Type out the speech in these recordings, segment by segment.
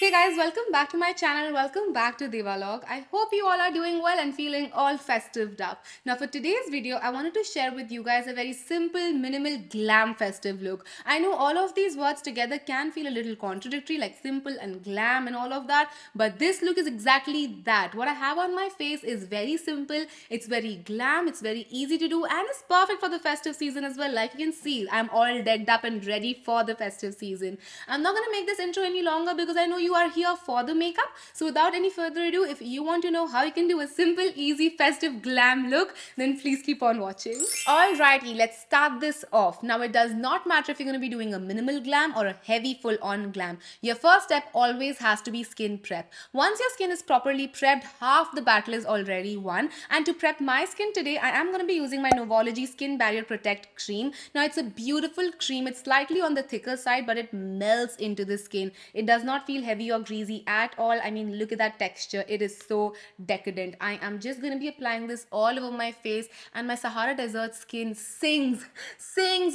Hey guys, welcome back to my channel. Welcome back to Devalog. I hope you all are doing well and feeling all festive up. Now for today's video, I wanted to share with you guys a very simple, minimal, glam festive look. I know all of these words together can feel a little contradictory, like simple and glam and all of that, but this look is exactly that. What I have on my face is very simple, it's very glam, it's very easy to do, and it's perfect for the festive season as well. Like you can see, I'm all decked up and ready for the festive season. I'm not gonna make this intro any longer because I know you are here for the makeup. So without any further ado, if you want to know how you can do a simple, easy, festive glam look, then please keep on watching. Alrighty, let's start this off. Now it does not matter if you're going to be doing a minimal glam or a heavy full-on glam. Your first step always has to be skin prep. Once your skin is properly prepped, half the battle is already won. And to prep my skin today, I am going to be using my Novology Skin Barrier Protect Cream. Now it's a beautiful cream. It's slightly on the thicker side, but it melts into the skin. It does not feel heavy or greasy at all. I mean, look at that texture. It is so decadent. I am just going to be applying this all over my face, and my Sahara Desert skin sings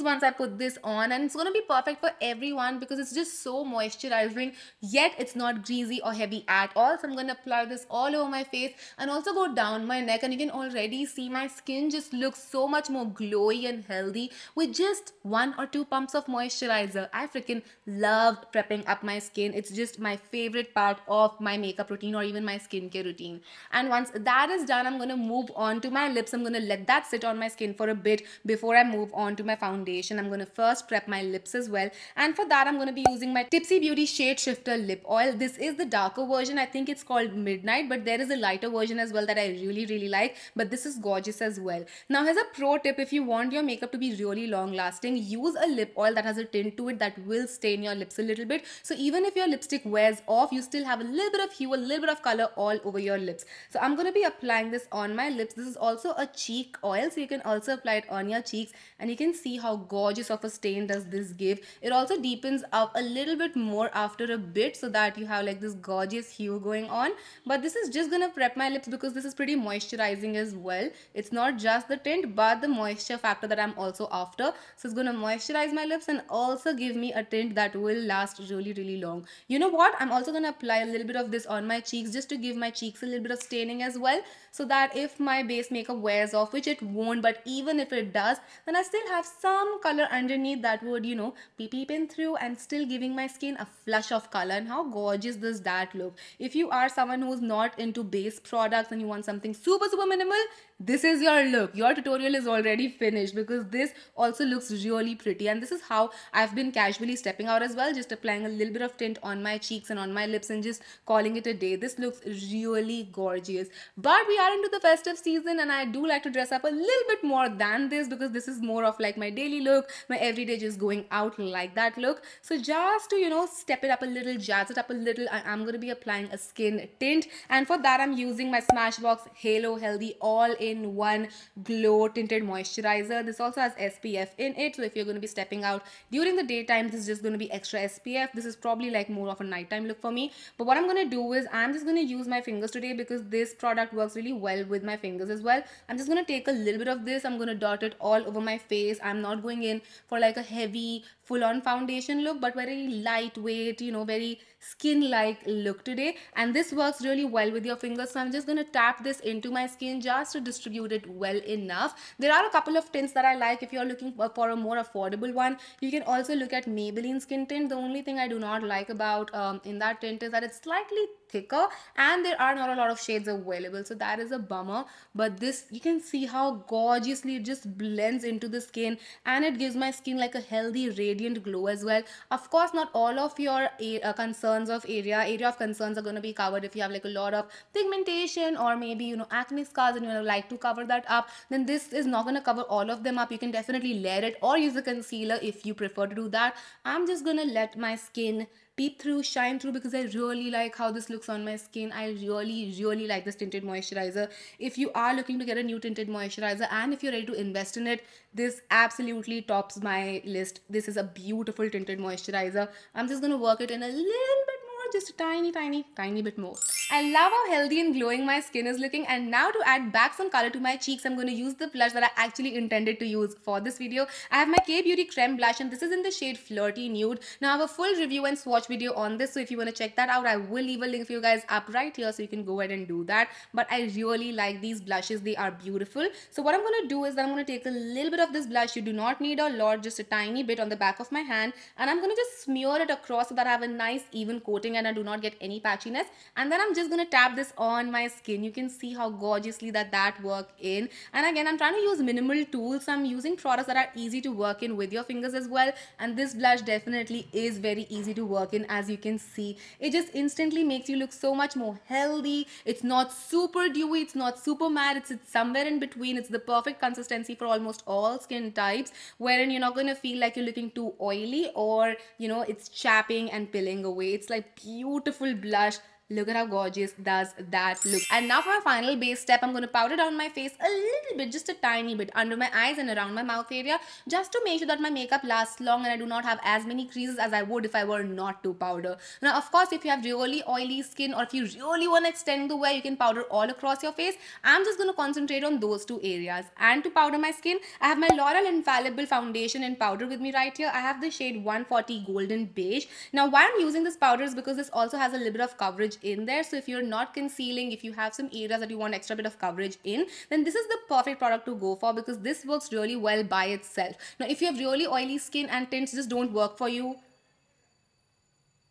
once I put this on, and it's going to be perfect for everyone because it's just so moisturizing, yet it's not greasy or heavy at all. So I'm going to apply this all over my face and also go down my neck, and you can already see my skin just looks so much more glowy and healthy with just 1 or 2 pumps of moisturizer. I freaking love prepping up my skin. It's just my favorite part of my makeup routine or even my skincare routine. And once that is done, I'm going to move on to my lips. I'm going to let that sit on my skin for a bit before I move on to my foundation. I'm going to first prep my lips as well, and for that I'm going to be using my Tipsy Beauty Shade Shifter Lip Oil. This is the darker version. I think it's called Midnight, but there is a lighter version as well that I really like, but this is gorgeous as well. Now here's a pro tip: if you want your makeup to be really long lasting, use a lip oil that has a tint to it that will stain your lips a little bit. So even if your lipstick wears off, you still have a little bit of hue, a little bit of color all over your lips. So I'm going to be applying this on my lips. This is also a cheek oil, so you can also apply it on your cheeks, and you can see how gorgeous of a stain does this give. It also deepens up a little bit more after a bit so that you have like this gorgeous hue going on. But this is just gonna prep my lips because this is pretty moisturizing as well. It's not just the tint but the moisture factor that I'm also after. So it's gonna moisturize my lips and also give me a tint that will last really long. You know what? I'm also gonna apply a little bit of this on my cheeks just to give my cheeks a little bit of staining as well, so that if my base makeup wears off, which it won't, but even if it does, then I still have some color underneath that would, you know, peep in through and still giving my skin a flush of color. And how gorgeous does that look? If you are someone who's not into base products and you want something super minimal, this is your look. Your tutorial is already finished because this also looks really pretty. And this is how I've been casually stepping out as well, just applying a little bit of tint on my cheeks and on my lips and just calling it a day. This looks really gorgeous. But we are into the festive season and I do like to dress up a little bit more than this because this is more of like my daily look, my everyday just going out like that look. So just to, you know, step it up a little, jazz it up a little, I'm going to be applying a skin tint, and for that I'm using my Smashbox Halo Healthy All-in-One Glow Tinted Moisturizer. This also has SPF in it, so if you're going to be stepping out during the daytime, this is just going to be extra SPF. This is probably like more of a nighttime look for me. But what I'm going to do is I'm just going to use my fingers today because this product works really well with my fingers as well. I'm just going to take a little bit of this. I'm going to dot it all over my face. I'm not going in for like a heavy full-on foundation look, but very lightweight, you know, very skin-like look today. And this works really well with your fingers, so I'm just going to tap this into my skin just to distribute it well enough. There are a couple of tints that I like. If you're looking for a more affordable one, you can also look at Maybelline Skin Tint. The only thing I do not like about in that tint is that it's slightly thicker and there are not a lot of shades available, so that is a bummer. But this, you can see how gorgeously it just blends into the skin and it gives my skin like a healthy radiant glow as well. Of course, not all of your concerns of area of concerns are going to be covered. If you have like a lot of pigmentation or maybe, you know, acne scars and you like to cover that up, then this is not going to cover all of them up. You can definitely layer it or use a concealer if you prefer to do that. I'm just going to let my skin peep through, shine through, because I really like how this looks on my skin. I really like this tinted moisturizer. If you are looking to get a new tinted moisturizer and if you're ready to invest in it, this absolutely tops my list. This is a beautiful tinted moisturizer. I'm just going to work it in a little bit more just a tiny bit more. I love how healthy and glowing my skin is looking, and now to add back some color to my cheeks, I'm going to use the blush that I actually intended to use for this video. I have my K-Beauty Creme blush, and this is in the shade Flirty Nude. Now I have a full review and swatch video on this, so if you want to check that out, I will leave a link for you guys up right here so you can go ahead and do that. But I really like these blushes. They are beautiful. So what I'm going to do is that I'm going to take a little bit of this blush. You do not need a lot, just a tiny bit on the back of my hand, and I'm going to just smear it across so that I have a nice even coating and I do not get any patchiness. And then I'm just going to tap this on my skin. You can see how gorgeously that work in. And again, I'm trying to use minimal tools, so I'm using products that are easy to work in with your fingers as well. And this blush definitely is very easy to work in. As you can see, it just instantly makes you look so much more healthy. It's not super dewy, it's not super matte, it's somewhere in between. It's the perfect consistency for almost all skin types, wherein you're not going to feel like you're looking too oily or, you know, it's chapping and peeling away. It's like beautiful blush. Look at how gorgeous does that look. And now for my final base step, I'm going to powder down my face a little bit, just a tiny bit, under my eyes and around my mouth area, just to make sure that my makeup lasts long and I do not have as many creases as I would if I were not to powder. Now, of course, if you have really oily skin or if you really want to extend the wear, you can powder all across your face. I'm just going to concentrate on those two areas. And to powder my skin, I have my L'Oreal Infallible foundation in powder with me right here. I have the shade 140 Golden Beige. Now, why I'm using this powder is because this also has a little bit of coverage in there. So if you're not concealing, if you have some areas that you want extra bit of coverage in, then this is the perfect product to go for, because this works really well by itself. Now if you have really oily skin and tints just don't work for you,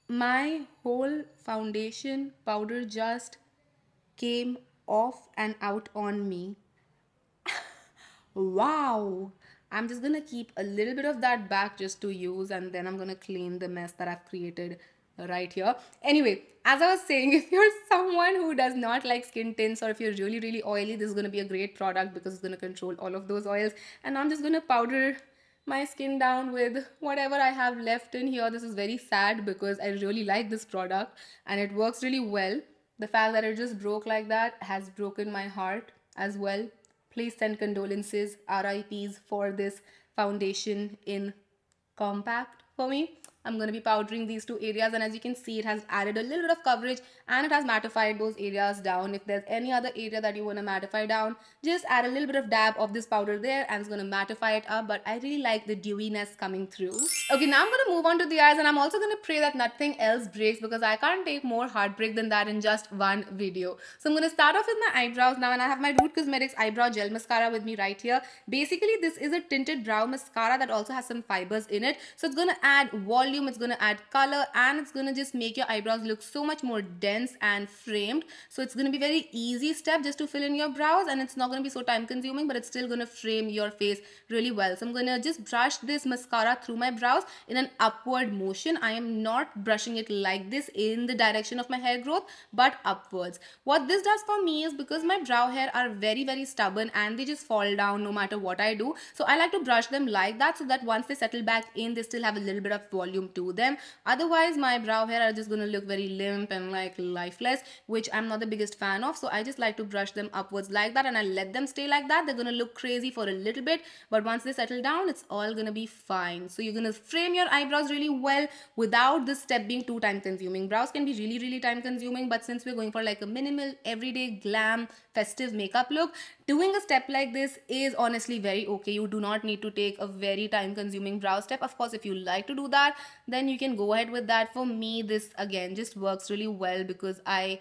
my whole foundation powder just came off and out on me. Wow. I'm just gonna keep a little bit of that back just to use, and then I'm gonna clean the mess that I've created right here. Anyway, as I was saying, if you're someone who does not like skin tints, or if you're really oily, this is going to be a great product because it's going to control all of those oils. And I'm just going to powder my skin down with whatever I have left in here. This is very sad because I really like this product and it works really well. The fact that it just broke like that has broken my heart as well. Please send condolences, RIPs for this foundation in compact for me. I'm going to be powdering these two areas, and as you can see, it has added a little bit of coverage and it has mattified those areas down. If there's any other area that you want to mattify down, just add a little bit of dab of this powder there and it's going to mattify it up. But I really like the dewiness coming through. Okay, now I'm going to move on to the eyes, and I'm also going to pray that nothing else breaks because I can't take more heartbreak than that in just one video. So I'm going to start off with my eyebrows now, and I have my Root Cosmetics Eyebrow Gel Mascara with me right here. Basically, this is a tinted brow mascara that also has some fibers in it. So it's going to add volume, it's going to add color, and it's going to just make your eyebrows look so much more dense and framed. So it's going to be very easy step just to fill in your brows, and it's not going to be so time consuming, but it's still going to frame your face really well. So I'm going to just brush this mascara through my brows in an upward motion. I am not brushing it like this in the direction of my hair growth, but upwards. What this does for me is, because my brow hair are very stubborn and they just fall down no matter what I do, so I like to brush them like that so that once they settle back in, they still have a little bit of volume to them. Otherwise, my brow hair are just going to look very limp and like lifeless, which I'm not the biggest fan of. So I just like to brush them upwards like that, and I let them stay like that. They're going to look crazy for a little bit, but once they settle down, it's all going to be fine. So you're going to frame your eyebrows really well without this step being too time consuming. Brows can be really time consuming, but since we're going for like a minimal, everyday, glam, festive makeup look, doing a step like this is honestly very okay. You do not need to take a very time consuming brow step. Of course, if you like to do that, then you can go ahead with that. For me, this again just works really well because I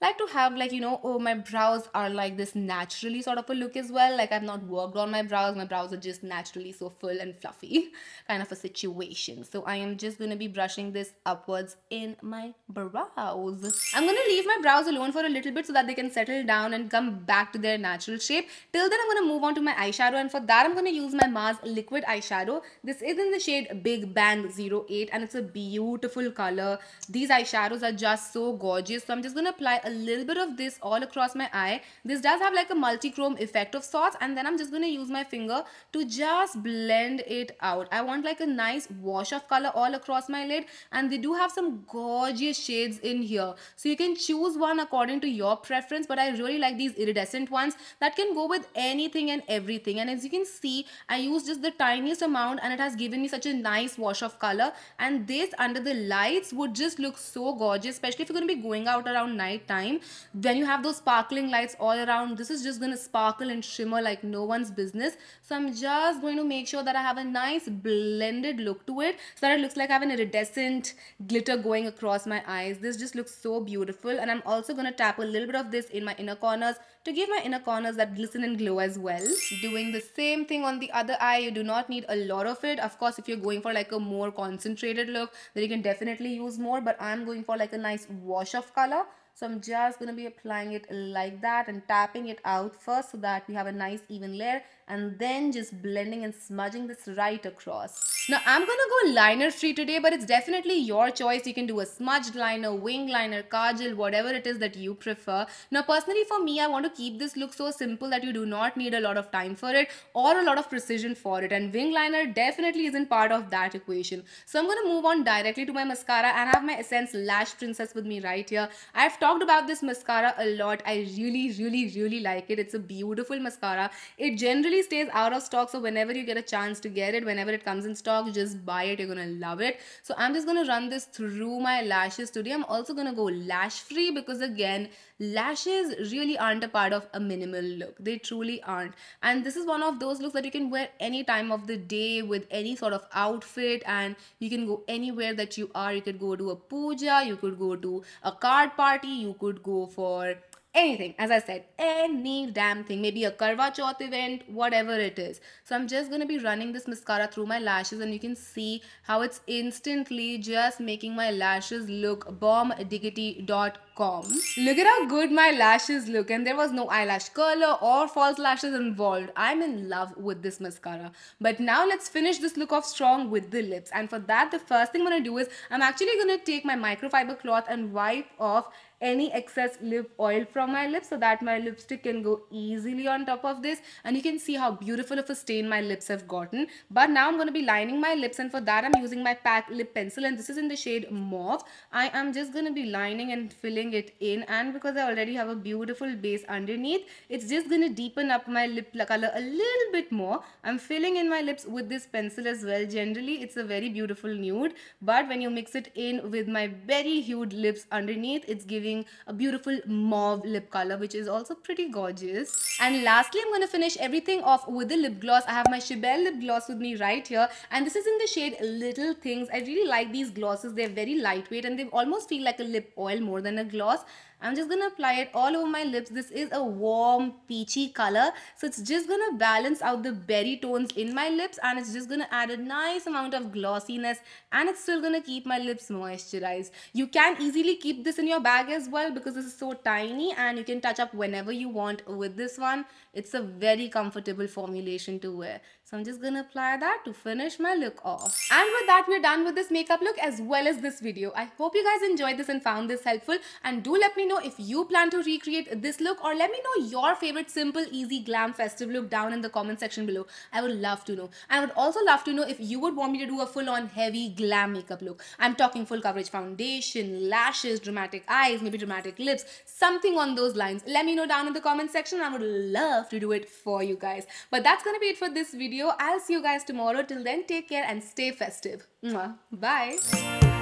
like to have, like, you know, oh, my brows are like this naturally sort of a look as well. Like, I've not worked on my brows are just naturally so full and fluffy kind of a situation. So I am just going to be brushing this upwards in my brows. I'm going to leave my brows alone for a little bit so that they can settle down and come back to their natural shape. Till then, I'm going to move on to my eyeshadow, and for that I'm going to use my Mars liquid eyeshadow. This is in the shade Big Bang 08 and it's a beautiful color. These eyeshadows are just so gorgeous. So I'm just going to apply a little bit of this all across my eye. This does have like a multi-chrome effect of sorts, and then I'm just going to use my finger to just blend it out. I want like a nice wash of color all across my lid, and they do have some gorgeous shades in here. So you can choose one according to your preference, but I really like these iridescent ones that can go with anything and everything. And as you can see, I used just the tiniest amount and it has given me such a nice wash of color, and this under the lights would just look so gorgeous, especially if you're going to be going out around night time when you have those sparkling lights all around. This is just going to sparkle and shimmer like no one's business. So I'm just going to make sure that I have a nice blended look to it so that it looks like I have an iridescent glitter going across my eyes. This just looks so beautiful, and I'm also going to tap a little bit of this in my inner corners to give my inner corners that glisten and glow as well. Doing the same thing on the other eye. You do not need a lot of it. Of course, if you're going for like a more concentrated look, then you can definitely use more, but I'm going for like a nice wash of color. So I'm just going to be applying it like that and tapping it out first so that we have a nice even layer, and then just blending and smudging this right across. Now I'm going to go liner free today, but it's definitely your choice. You can do a smudged liner, wing liner, kajal, whatever it is that you prefer. Now personally for me, I want to keep this look so simple that you do not need a lot of time for it or a lot of precision for it, and wing liner definitely isn't part of that equation. So I'm going to move on directly to my mascara, and I have my Essence Lash Princess with me right here. I've talked about this mascara a lot. I really like it. It's a beautiful mascara. It generally stays out of stock, so whenever you get a chance to get it, whenever it comes in stock, just buy it. You're gonna love it. So I'm just gonna run this through my lashes today. I'm also gonna go lash free because again, lashes really aren't a part of a minimal look. They truly aren't, and this is one of those looks that you can wear any time of the day with any sort of outfit, and you can go anywhere that you are. You could go to a puja, you could go to a card party, you could go for anything. As I said, any damn thing, maybe a Karwa Chauth event, whatever it is. So I'm just going to be running this mascara through my lashes, and you can see how it's instantly just making my lashes look bombdiggity.com. Look at how good my lashes look, and there was no eyelash curler or false lashes involved. I'm in love with this mascara. But now let's finish this look off strong with the lips, and for that the first thing I'm going to do is I'm actually going to take my microfiber cloth and wipe off any excess lip oil from my lips so that my lipstick can go easily on top of this, and you can see how beautiful of a stain my lips have gotten. But now I'm going to be lining my lips, and for that I'm using my PAC Lip Pencil, and this is in the shade Mauve. I am just going to be lining and filling it in, and because I already have a beautiful base underneath, it's just going to deepen up my lip color a little bit more. I'm filling in my lips with this pencil as well. Generally it's a very beautiful nude, but when you mix it in with my very hued lips underneath, it's giving a beautiful mauve lip color, which is also pretty gorgeous. And lastly, I'm going to finish everything off with the lip gloss. I have my Shibelle lip gloss with me right here, and this is in the shade Little Things. I really like these glosses. They're very lightweight and they almost feel like a lip oil more than a gloss. I'm just going to apply it all over my lips. This is a warm peachy color, so it's just going to balance out the berry tones in my lips, and it's just going to add a nice amount of glossiness, and it's still going to keep my lips moisturized. You can easily keep this in your bag as well because this is so tiny and you can touch up whenever you want with this one. It's a very comfortable formulation to wear. So I'm just going to apply that to finish my look off. And with that, we're done with this makeup look as well as this video. I hope you guys enjoyed this and found this helpful, and do let me know if you plan to recreate this look, or let me know your favorite simple, easy, glam festive look down in the comment section below. I would love to know. I would also love to know if you would want me to do a full-on heavy glam makeup look. I'm talking full coverage foundation, lashes, dramatic eyes, maybe dramatic lips, something on those lines. Let me know down in the comment section. I would love to do it for you guys. But that's gonna be it for this video. I'll see you guys tomorrow. Till then, take care and stay festive. Mwah. Bye.